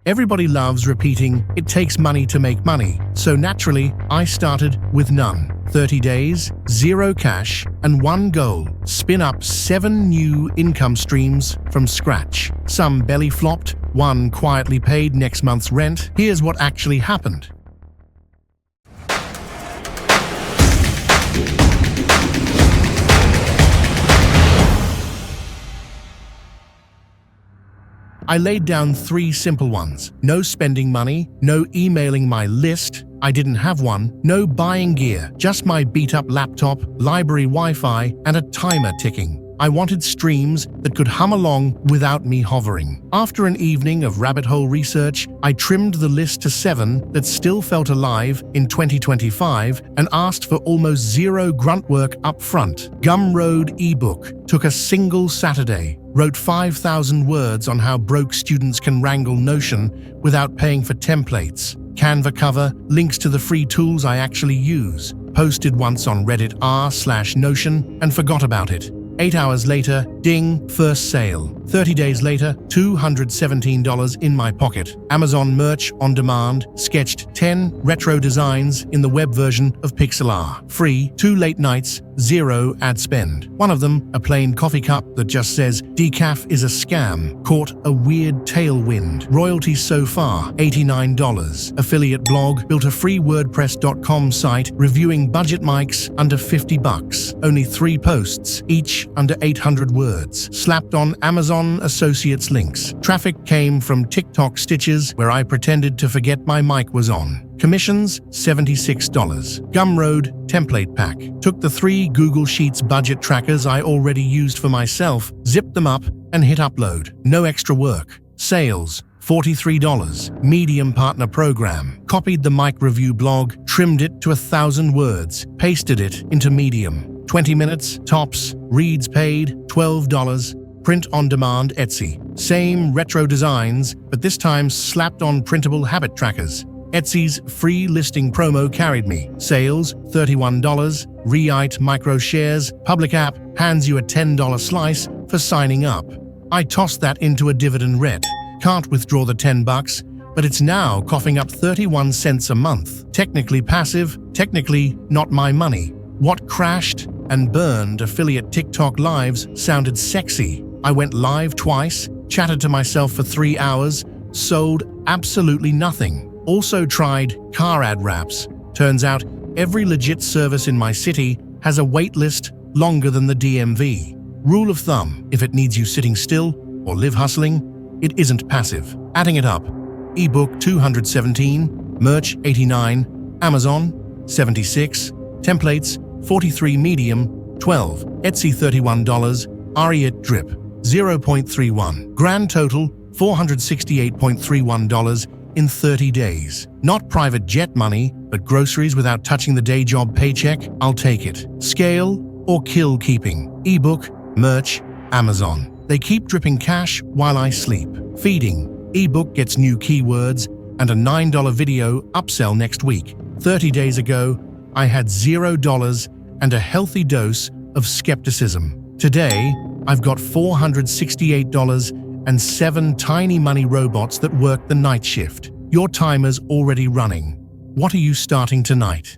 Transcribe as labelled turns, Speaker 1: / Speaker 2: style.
Speaker 1: Everybody loves repeating, "It takes money to make money." So naturally, I started with none. 30 days, 0 cash, and one goal: spin up 7 new income streams from scratch. Some belly flopped, one quietly paid next month's rent. Here's what actually happened. I laid down 3 simple ones. No spending money, no emailing my list, I didn't have one, no buying gear, just my beat-up laptop, library Wi-Fi, and a timer ticking. I wanted streams that could hum along without me hovering. After an evening of rabbit hole research, I trimmed the list to 7 that still felt alive in 2025 and asked for almost 0 grunt work up front. Gumroad ebook took a single Saturday. Wrote 5,000 words on how broke students can wrangle Notion without paying for templates. Canva cover, links to the free tools I actually use. Posted once on Reddit r/Notion and forgot about it. 8 hours later, ding, first sale. 30 days later, $217 in my pocket. Amazon merch on demand, sketched 10 retro designs in the web version of Pixlr. Free, 2 late nights, 0 ad spend. One of them, a plain coffee cup that just says, "Decaf is a scam." Caught a weird tailwind. Royalty so far, $89. Affiliate blog, built a free WordPress.com site reviewing budget mics under $50. Only 3 posts, each under 800 words. Slapped on Amazon Associates links. Traffic came from TikTok stitches where I pretended to forget my mic was on. Commissions, $76. Gumroad template pack. Took the 3 Google Sheets budget trackers I already used for myself, zipped them up, and hit upload. No extra work. Sales, $43. Medium partner program. Copied the mic review blog, trimmed it to 1,000 words, pasted it into Medium. 20 minutes, tops, reads paid, $12. Print on demand Etsy. Same retro designs, but this time slapped on printable habit trackers. Etsy's free listing promo carried me. Sales, $31. Reite micro shares. Public app hands you a $10 slice for signing up. I tossed that into a dividend ret. Can't withdraw the $10, but it's now coughing up 31 cents a month. Technically passive, technically not my money. What crashed and burned affiliate TikTok lives sounded sexy. I went live twice, chatted to myself for 3 hours, sold absolutely nothing. Also tried car ad wraps. Turns out every legit service in my city has a wait list longer than the DMV. Rule of thumb, if it needs you sitting still or live hustling, it isn't passive. Adding it up. Ebook 217, merch 89, Amazon 76, templates 43, Medium 12, Etsy $31, Ariat drip 0.31. Grand total $468.31 in 30 days. Not private jet money, but groceries without touching the day job paycheck. I'll take it. Scale or kill keeping. Ebook, merch, Amazon. They keep dripping cash while I sleep. Feeding. Ebook gets new keywords and a $9 video upsell next week. 30 days ago, I had $0 and a healthy dose of skepticism. Today, I've got $468 and 7 tiny money robots that work the night shift. Your timer's already running. What are you starting tonight?